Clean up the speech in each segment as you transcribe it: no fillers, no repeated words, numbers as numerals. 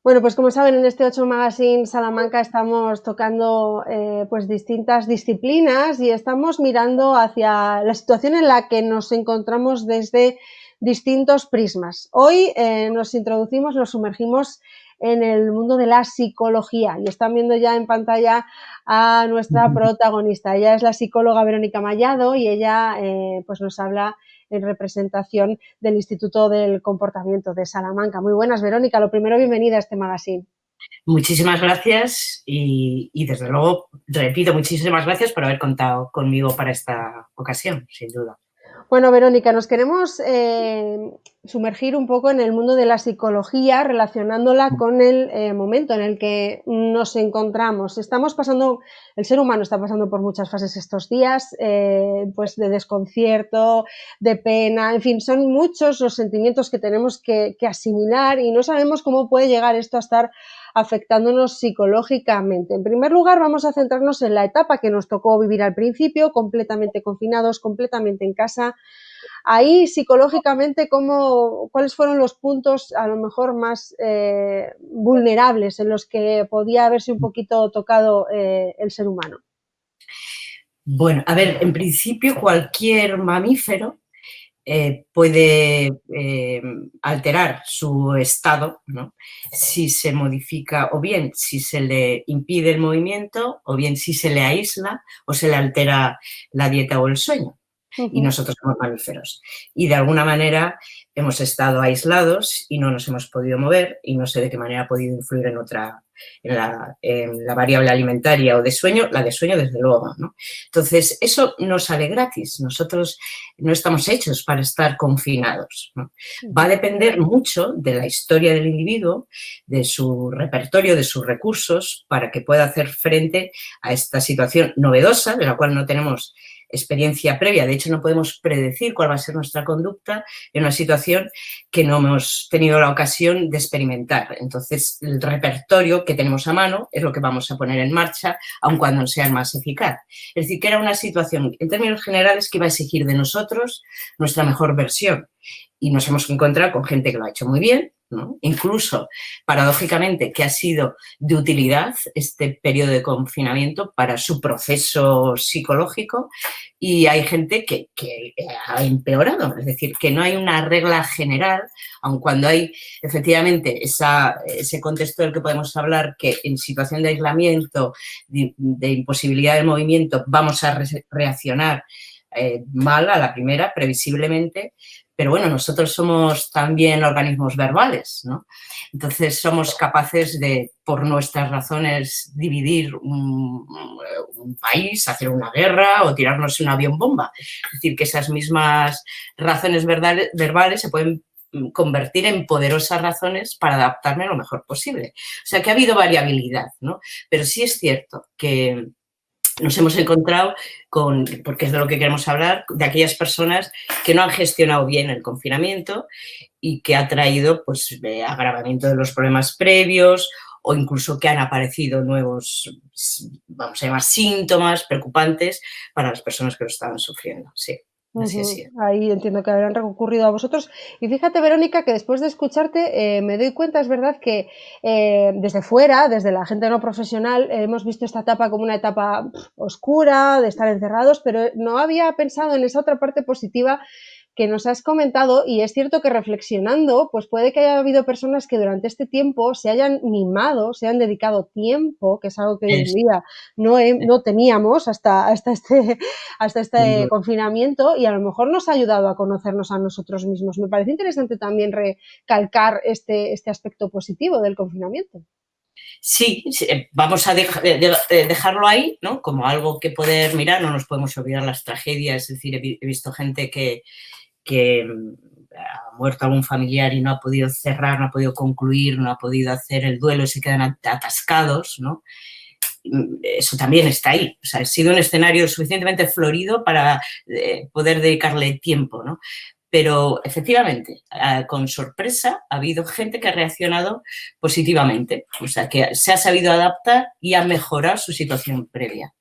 Bueno, pues como saben, en este 8 Magazine Salamanca estamos tocando pues distintas disciplinas y estamos mirando hacia la situación en la que nos encontramos desde distintos prismas. Hoy nos introducimos, nos sumergimos en el mundo de la psicología y están viendo ya en pantalla a nuestra protagonista. Ella es la psicóloga Verónica Mallado y ella pues nos habla en representación del Instituto del Comportamiento de Salamanca. Muy buenas, Verónica. Lo primero, bienvenida a este magazine. Muchísimas gracias y desde luego, repito, muchísimas gracias por haber contado conmigo para esta ocasión, sin duda. Bueno, Verónica, nos queremos sumergir un poco en el mundo de la psicología, relacionándola con el momento en el que nos encontramos. El ser humano está pasando por muchas fases estos días, pues de desconcierto, de pena, en fin, son muchos los sentimientos que tenemos que asimilar y no sabemos cómo puede llegar esto a estar afectándonos psicológicamente. En primer lugar, vamos a centrarnos en la etapa que nos tocó vivir al principio, completamente confinados, completamente en casa. Ahí, psicológicamente, ¿cuáles fueron los puntos a lo mejor más vulnerables en los que podía haberse un poquito tocado el ser humano? Bueno, a ver, en principio cualquier mamífero puede alterar su estado, ¿no? Si se modifica, o bien si se le impide el movimiento, o bien si se le aísla o se le altera la dieta o el sueño. Y nosotros somos mamíferos. Y de alguna manera hemos estado aislados y no nos hemos podido mover y no sé de qué manera ha podido influir en la variable alimentaria o de sueño, la de sueño desde luego, ¿no? Entonces, eso no sale gratis. Nosotros no estamos hechos para estar confinados, ¿no? Va a depender mucho de la historia del individuo, de su repertorio, de sus recursos, para que pueda hacer frente a esta situación novedosa, de la cual no tenemos experiencia previa. De hecho, no podemos predecir cuál va a ser nuestra conducta en una situación que no hemos tenido la ocasión de experimentar. Entonces, el repertorio que tenemos a mano es lo que vamos a poner en marcha, aun cuando sea el más eficaz. Es decir, que era una situación, en términos generales, que iba a exigir de nosotros nuestra mejor versión. Y nos hemos encontrado con gente que lo ha hecho muy bien, ¿no? Incluso, paradójicamente, que ha sido de utilidad este periodo de confinamiento para su proceso psicológico, y hay gente que ha empeorado. Es decir, que no hay una regla general, aun cuando hay efectivamente ese contexto del que podemos hablar, que en situación de aislamiento, de imposibilidad de movimiento, vamos a reaccionar mal a la primera, previsiblemente. Pero bueno, nosotros somos también organismos verbales, ¿no? Entonces somos capaces de, por nuestras razones, dividir un país, hacer una guerra o tirarnos un avión bomba. Es decir, que esas mismas razones verbales se pueden convertir en poderosas razones para adaptarme lo mejor posible. O sea que ha habido variabilidad, ¿no? Pero sí es cierto que nos hemos encontrado con, porque es de lo que queremos hablar, de aquellas personas que no han gestionado bien el confinamiento y que ha traído pues, agravamiento de los problemas previos o incluso que han aparecido nuevos, vamos a llamar, síntomas preocupantes para las personas que lo estaban sufriendo. Sí, así ha sido. Ahí entiendo que habrán recurrido a vosotros. Y fíjate, Verónica, que después de escucharte me doy cuenta, es verdad, que desde fuera, desde la gente no profesional, hemos visto esta etapa como una etapa oscura, de estar encerrados, pero no había pensado en esa otra parte positiva que nos has comentado, y es cierto que reflexionando, pues puede que haya habido personas que durante este tiempo se hayan mimado, se hayan dedicado tiempo, que es algo que hoy en día no teníamos hasta este confinamiento, y a lo mejor nos ha ayudado a conocernos a nosotros mismos. Me parece interesante también recalcar este aspecto positivo del confinamiento. Sí, vamos a dejarlo ahí, ¿no? Como algo que poder mirar, no nos podemos olvidar las tragedias. Es decir, he visto gente que ha muerto algún familiar y no ha podido cerrar, no ha podido concluir, no ha podido hacer el duelo y se quedan atascados, ¿no? Eso también está ahí. O sea, ha sido un escenario suficientemente florido para poder dedicarle tiempo, ¿no? Pero efectivamente, con sorpresa, ha habido gente que ha reaccionado positivamente, o sea, que se ha sabido adaptar y ha mejorado su situación previa.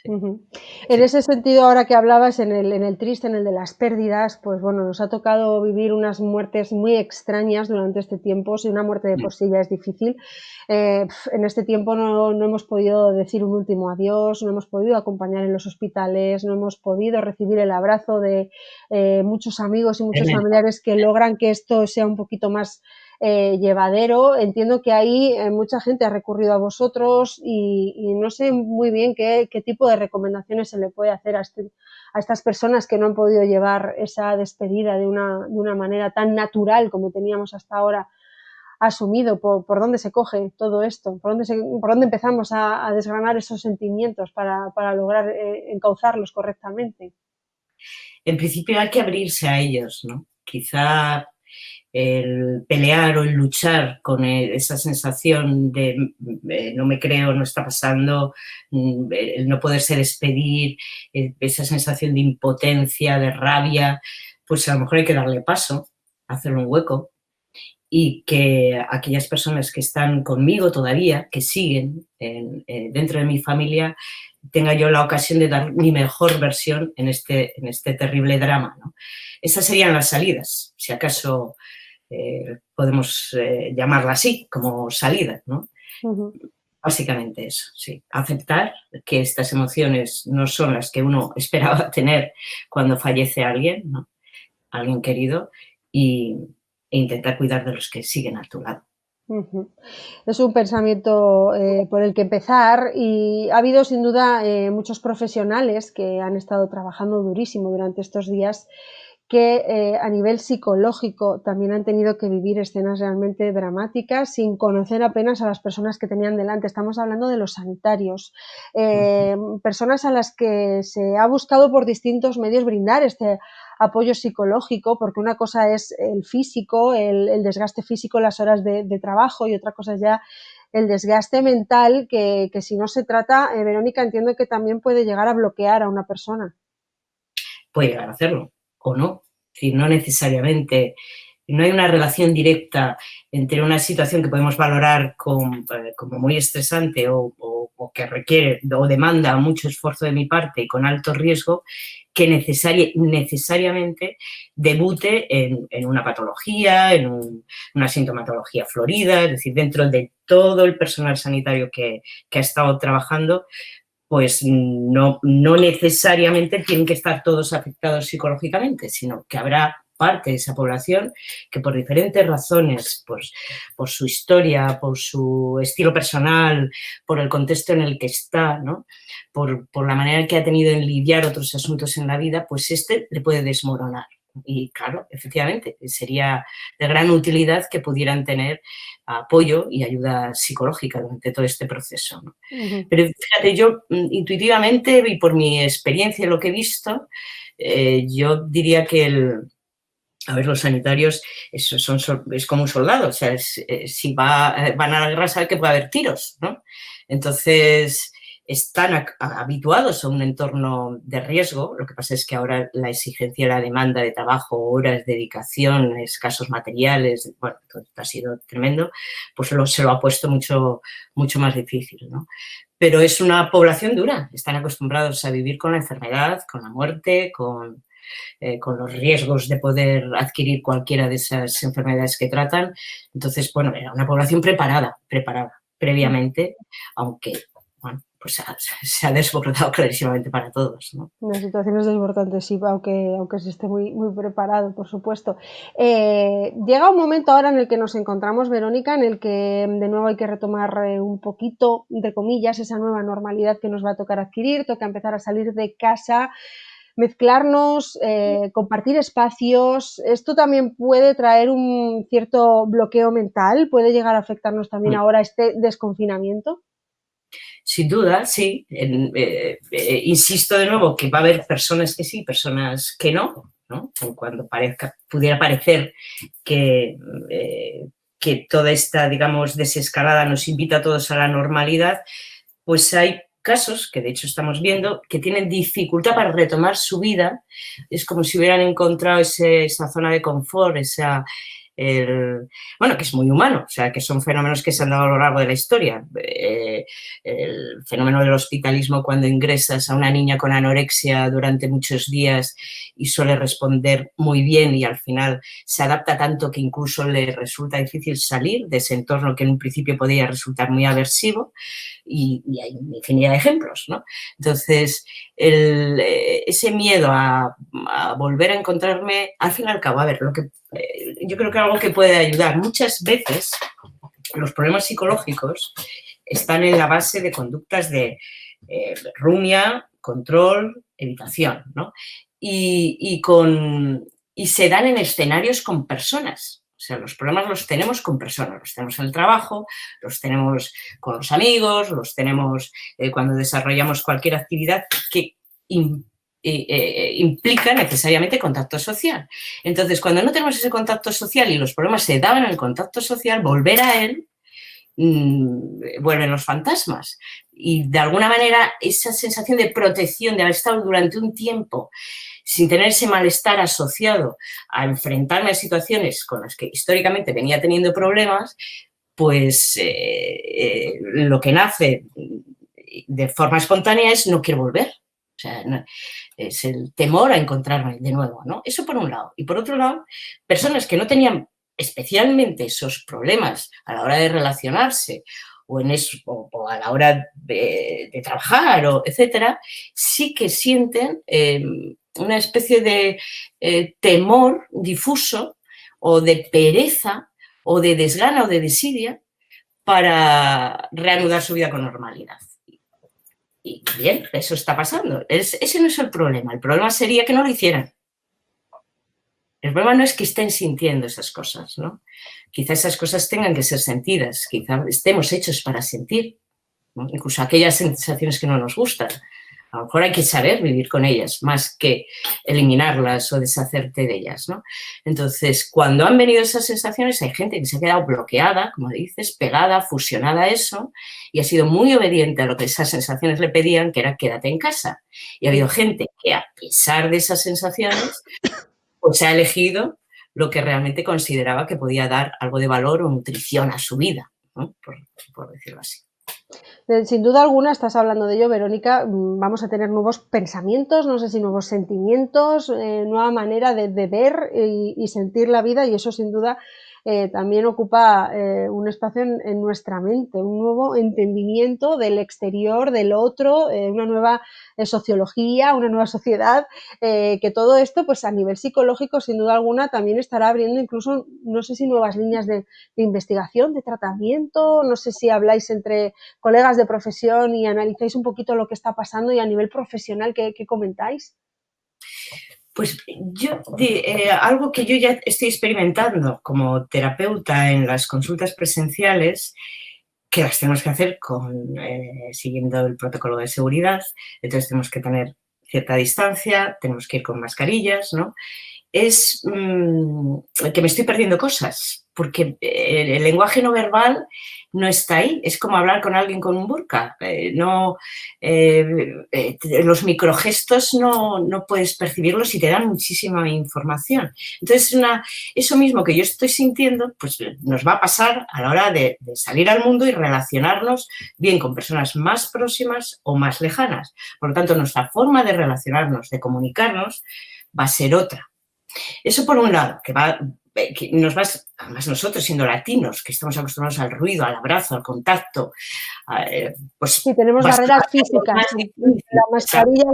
Ujú. En sí. ese sentido, ahora que hablabas en el triste, en el de las pérdidas, pues bueno, nos ha tocado vivir unas muertes muy extrañas durante este tiempo. Si una muerte de Mm, por sí ya es difícil, en este tiempo no hemos podido decir un último adiós, no hemos podido acompañar en los hospitales, no hemos podido recibir el abrazo de muchos amigos y muchos tremendo. familiares que logran que esto sea un poquito más llevadero. Entiendo que ahí mucha gente ha recurrido a vosotros y no sé muy bien qué tipo de recomendaciones se le puede hacer a estas personas que no han podido llevar esa despedida de una manera tan natural como teníamos hasta ahora asumido. Por dónde se coge todo esto? ¿Por dónde empezamos a desgranar esos sentimientos para lograr encauzarlos correctamente? En principio hay que abrirse a ellos, ¿no? Quizá el pelear o el luchar con esa sensación de no me creo, no está pasando, el no poderse despedir, esa sensación de impotencia, de rabia, pues a lo mejor hay que darle paso, hacerle un hueco y que aquellas personas que están conmigo todavía, que siguen dentro de mi familia, tenga yo la ocasión de dar mi mejor versión en este terrible drama, ¿no? Esas serían las salidas, si acaso podemos llamarla así, como salida, ¿no? Ujú. Básicamente eso, sí. Aceptar que estas emociones no son las que uno esperaba tener cuando fallece alguien, ¿no? Alguien querido, y, e intentar cuidar de los que siguen a tu lado. Ujú. Es un pensamiento por el que empezar y ha habido sin duda muchos profesionales que han estado trabajando durísimo durante estos días que a nivel psicológico también han tenido que vivir escenas realmente dramáticas sin conocer apenas a las personas que tenían delante. Estamos hablando de los sanitarios, personas a las que se ha buscado por distintos medios brindar este apoyo psicológico, porque una cosa es el físico, el desgaste físico, las horas de trabajo, y otra cosa es ya el desgaste mental que si no se trata, Verónica, entiendo que también puede llegar a bloquear a una persona. Puede llegar a hacerlo o no. Es decir, no necesariamente, no hay una relación directa entre una situación que podemos valorar como muy estresante o que requiere o demanda mucho esfuerzo de mi parte y con alto riesgo, que necesariamente debute en una patología, una sintomatología florida, es decir, dentro de todo el personal sanitario que ha estado trabajando, pues no necesariamente tienen que estar todos afectados psicológicamente, sino que habrá parte de esa población que por diferentes razones, pues, por su historia, por su estilo personal, por el contexto en el que está, ¿no? Por la manera que ha tenido en lidiar otros asuntos en la vida, pues le puede desmoronar. Y claro, efectivamente, sería de gran utilidad que pudieran tener apoyo y ayuda psicológica durante todo este proceso, ¿no? Ujú. Pero fíjate, yo intuitivamente y por mi experiencia y lo que he visto, yo diría que a ver, los sanitarios es como un soldado, o sea, si van a la guerra sabe que puede haber tiros, ¿no? Entonces, están habituados a un entorno de riesgo, lo que pasa es que ahora la exigencia y la demanda de trabajo, horas, dedicación, escasos materiales, bueno, todo esto ha sido tremendo, pues se lo ha puesto mucho más difícil, ¿no? Pero es una población dura, están acostumbrados a vivir con la enfermedad, con la muerte, con los riesgos de poder adquirir cualquiera de esas enfermedades que tratan. Entonces, bueno, era una población preparada previamente, aunque, bueno, pues se ha desbordado clarísimamente para todos, ¿no? Una situación es desbordante, sí, aunque se esté muy preparado, por supuesto. Llega un momento ahora en el que nos encontramos, Verónica, en el que de nuevo hay que retomar un poquito, entre comillas, esa nueva normalidad que nos va a tocar adquirir, toca empezar a salir de casa, mezclarnos, compartir espacios. Esto también puede traer un cierto bloqueo mental, puede llegar a afectarnos también ahora este desconfinamiento. Sin duda, sí. Insisto de nuevo que va a haber personas que sí, personas que no, ¿no? Cuando pudiera parecer que, eh, que toda esta, digamos, desescalada nos invita a todos a la normalidad, pues hay casos, que de hecho estamos viendo, que tienen dificultad para retomar su vida. Es como si hubieran encontrado esa zona de confort, bueno, que es muy humano, o sea, que son fenómenos que se han dado a lo largo de la historia. El fenómeno del hospitalismo cuando ingresas a una niña con anorexia durante muchos días y suele responder muy bien y al final se adapta tanto que incluso le resulta difícil salir de ese entorno que en un principio podía resultar muy aversivo, y hay una infinidad de ejemplos, ¿no? Entonces, ese miedo a volver a encontrarme, al fin y al cabo, a ver, yo creo que algo que puede ayudar muchas veces, los problemas psicológicos están en la base de conductas de rumia, control, evitación, ¿no? Y se dan en escenarios con personas. O sea, los problemas los tenemos con personas, los tenemos en el trabajo, los tenemos con los amigos, los tenemos cuando desarrollamos cualquier actividad que implica necesariamente contacto social. Entonces, cuando no tenemos ese contacto social y los problemas se daban en el contacto social, volver a él vuelven los fantasmas. Y de alguna manera esa sensación de protección, de haber estado durante un tiempo sin tener ese malestar asociado a enfrentarme a situaciones con las que históricamente venía teniendo problemas, pues lo que nace de forma espontánea es no quiero volver. O sea, es el temor a encontrarme de nuevo, ¿no? Eso por un lado. Y por otro lado, personas que no tenían especialmente esos problemas a la hora de relacionarse o a la hora de trabajar, etcétera, sí que sienten una especie de temor difuso o de pereza o de desgana o de desidia para reanudar su vida con normalidad. Y bien, eso está pasando. Ese no es el problema sería que no lo hicieran. El problema no es que estén sintiendo esas cosas, ¿no? Quizá esas cosas tengan que ser sentidas, quizá estemos hechos para sentir, ¿no? Incluso aquellas sensaciones que no nos gustan. A lo mejor hay que saber vivir con ellas, más que eliminarlas o deshacerte de ellas, ¿no? Entonces, cuando han venido esas sensaciones, hay gente que se ha quedado bloqueada, como dices, pegada, fusionada a eso, y ha sido muy obediente a lo que esas sensaciones le pedían, que era quédate en casa. Y ha habido gente que, a pesar de esas sensaciones, pues ha elegido lo que realmente consideraba que podía dar algo de valor o nutrición a su vida, ¿no? Por decirlo así. Sin duda alguna, estás hablando de ello, Verónica, vamos a tener nuevos pensamientos, no sé si nuevos sentimientos, nueva manera de ver y sentir la vida, y eso sin duda también ocupa un espacio en nuestra mente, un nuevo entendimiento del exterior, del otro, una nueva sociología, una nueva sociedad, que todo esto, pues a nivel psicológico, sin duda alguna, también estará abriendo incluso, no sé si nuevas líneas de investigación, de tratamiento, no sé si habláis entre colegas de profesión y analizáis un poquito lo que está pasando, y a nivel profesional, ¿qué comentáis? Pues algo que yo ya estoy experimentando como terapeuta en las consultas presenciales, que las tenemos que hacer siguiendo el protocolo de seguridad, entonces tenemos que tener cierta distancia, tenemos que ir con mascarillas, ¿no? Es que me estoy perdiendo cosas, porque el lenguaje no verbal no está ahí, es como hablar con alguien con un burka, los microgestos no puedes percibirlos y te dan muchísima información. Entonces, eso mismo que yo estoy sintiendo, pues nos va a pasar a la hora de salir al mundo y relacionarnos bien con personas más próximas o más lejanas. Por lo tanto, nuestra forma de relacionarnos, de comunicarnos, va a ser otra. Eso por un lado, además nosotros siendo latinos, que estamos acostumbrados al ruido, al abrazo, al contacto, pues... Sí, tenemos barreras físicas. La mascarilla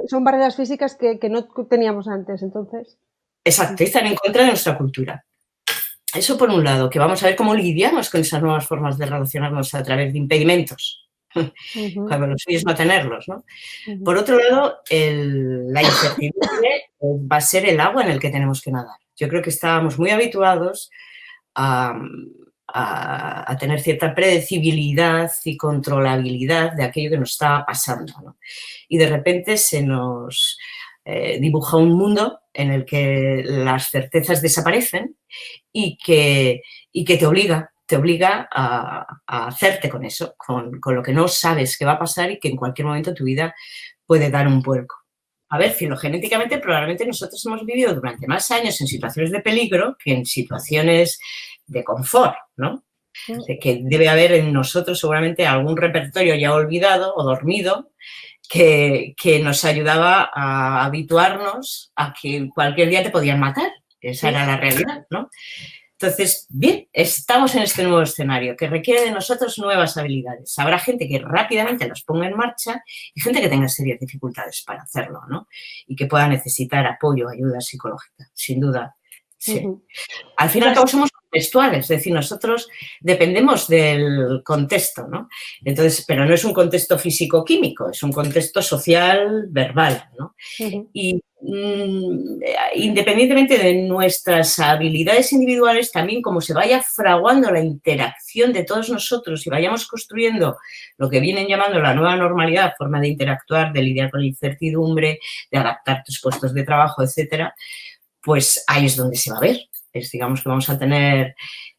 son barreras físicas que no teníamos antes, entonces. Exacto, están en contra de nuestra cultura. Eso por un lado, que vamos a ver cómo lidiamos con esas nuevas formas de relacionarnos a través de impedimentos. Cuando lo suyo es no tenerlos, ¿no? Por otro lado, la incertidumbre va a ser el agua en el que tenemos que nadar. Yo creo que estábamos muy habituados a tener cierta predecibilidad y controlabilidad de aquello que nos estaba pasando, ¿no? Y de repente se nos dibuja un mundo en el que las certezas desaparecen y que te obliga a hacerte con eso, con lo que no sabes que va a pasar y que en cualquier momento tu vida puede dar un vuelco. a ver, filogenéticamente probablemente nosotros hemos vivido durante más años en situaciones de peligro que en situaciones de confort, ¿no? De que debe haber en nosotros seguramente algún repertorio ya olvidado o dormido que nos ayudaba a habituarnos a que cualquier día te podían matar. Esa era la realidad, ¿no? Entonces, bien, estamos en este nuevo escenario que requiere de nosotros nuevas habilidades. Habrá gente que rápidamente las ponga en marcha y gente que tenga serias dificultades para hacerlo, ¿no? Y que pueda necesitar apoyo, ayuda psicológica, sin duda. Sí. Al fin y al cabo somos contextuales, es decir, nosotros dependemos del contexto, ¿no? Entonces, pero no es un contexto físico-químico, es un contexto social, verbal, ¿no? Y independientemente de nuestras habilidades individuales, también como se vaya fraguando la interacción de todos nosotros y vayamos construyendo lo que vienen llamando la nueva normalidad, forma de interactuar, de lidiar con la incertidumbre, de adaptar tus puestos de trabajo, etcétera, pues ahí es donde se va a ver. Digamos que vamos a tener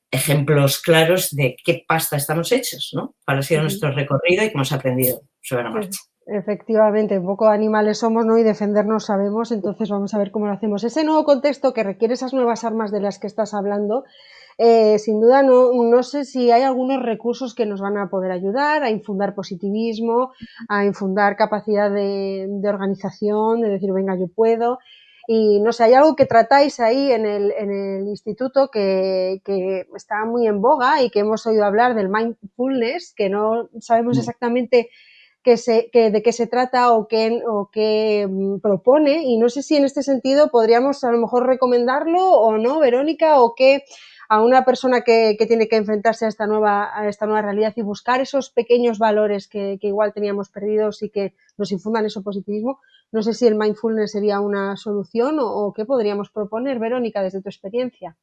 ejemplos claros de qué pasta estamos hechos, ¿no? Cuál ha sido nuestro recorrido y qué hemos aprendido sobre la marcha. Efectivamente, un poco animales somos, ¿no? Y defendernos sabemos, entonces vamos a ver cómo lo hacemos. Ese nuevo contexto que requiere esas nuevas armas de las que estás hablando, sin duda no sé si hay algunos recursos que nos van a poder ayudar a infundar positivismo, a infundar capacidad de organización, de decir, venga, yo puedo. Y no sé, hay algo que tratáis ahí en el instituto que está muy en boga y que hemos oído hablar del mindfulness, que no sabemos exactamente de qué se trata o qué propone, y no sé si en este sentido podríamos a lo mejor recomendarlo o no, Verónica, o que a una persona que tiene que enfrentarse a esta nueva realidad y buscar esos pequeños valores que igual teníamos perdidos y que nos infundan ese positivismo, no sé si el mindfulness sería una solución o qué podríamos proponer, Verónica, desde tu experiencia.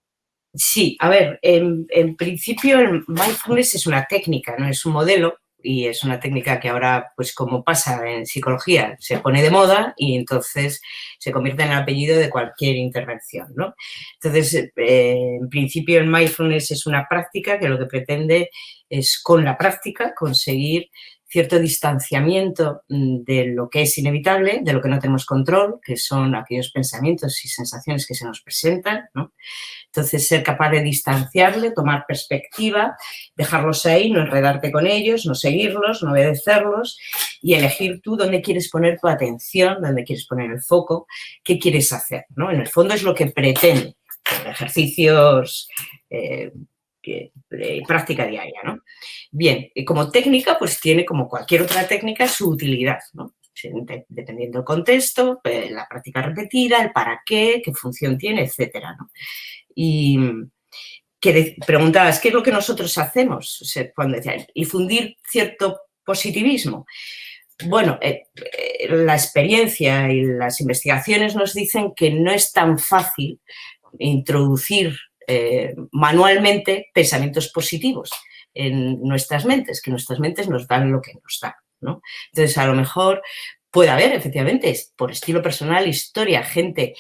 Sí, a ver, en principio el mindfulness es una técnica, no es un modelo, y es una técnica que ahora, pues como pasa en psicología, se pone de moda y entonces se convierte en el apellido de cualquier intervención, ¿no? Entonces, en principio el mindfulness es una práctica que lo que pretende es con la práctica conseguir cierto distanciamiento de lo que es inevitable, de lo que no tenemos control, que son aquellos pensamientos y sensaciones que se nos presentan, ¿no? Entonces, ser capaz de distanciarle, tomar perspectiva, dejarlos ahí, no enredarte con ellos, no seguirlos, no obedecerlos y elegir tú dónde quieres poner tu atención, dónde quieres poner el foco, qué quieres hacer, ¿no? En el fondo es lo que pretende ejercicios práctica diaria, ¿no? Bien, como técnica, pues tiene como cualquier otra técnica su utilidad, ¿no? Dependiendo del contexto, la práctica repetida, el para qué función tiene, etcétera, ¿no? Y que preguntabas, ¿qué es lo que nosotros hacemos? O sea, cuando decía, difundir cierto positivismo. Bueno, la experiencia y las investigaciones nos dicen que no es tan fácil introducir manualmente pensamientos positivos en nuestras mentes, que nuestras mentes nos dan lo que nos dan, ¿no? Entonces, a lo mejor puede haber, efectivamente, por estilo personal, historia, gente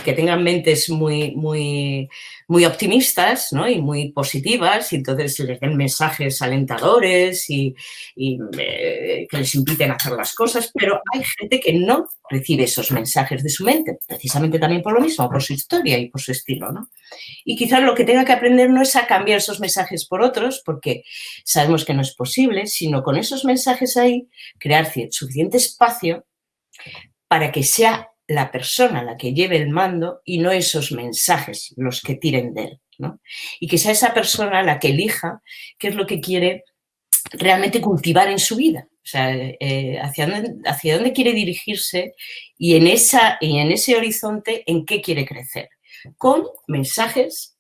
que tengan mentes muy optimistas, ¿no? Y muy positivas, y entonces les den mensajes alentadores y que les inviten a hacer las cosas, pero hay gente que no recibe esos mensajes de su mente, precisamente también por lo mismo, por su historia y por su estilo, ¿no? Y quizás lo que tenga que aprender no es a cambiar esos mensajes por otros, porque sabemos que no es posible, sino con esos mensajes ahí, crear suficiente espacio para que sea la persona la que lleve el mando y no esos mensajes los que tiren de él, ¿no? Y que sea esa persona la que elija qué es lo que quiere realmente cultivar en su vida, o sea, hacia dónde quiere dirigirse y en ese horizonte en qué quiere crecer, con mensajes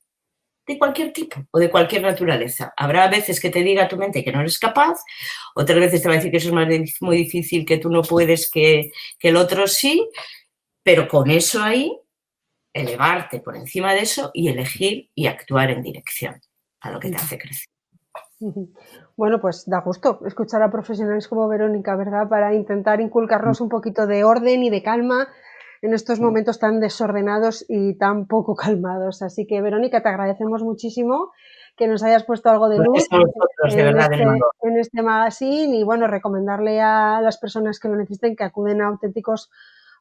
de cualquier tipo o de cualquier naturaleza. Habrá veces que te diga a tu mente que no eres capaz, otras veces te va a decir que eso es muy difícil, que tú no puedes, que el otro sí, pero con eso ahí, elevarte por encima de eso y elegir y actuar en dirección a lo que te hace crecer. Bueno, pues da gusto escuchar a profesionales como Verónica, ¿verdad? Para intentar inculcarnos un poquito de orden y de calma en estos momentos tan desordenados y tan poco calmados. Así que, Verónica, te agradecemos muchísimo que nos hayas puesto algo de luz Gracias a vosotros, de verdad, de nuevo. en este magazine y, bueno, recomendarle a las personas que lo necesiten que acuden a auténticos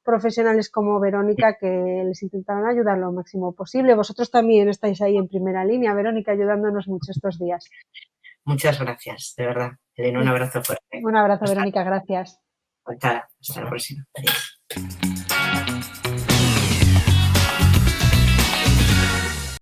profesionales como Verónica, que les intentarán ayudar lo máximo posible. Vosotros también estáis ahí en primera línea, Verónica, ayudándonos mucho estos días. Muchas gracias, de verdad. Elena, un abrazo fuerte. Un abrazo, Verónica, gracias. Hasta la próxima. Adiós.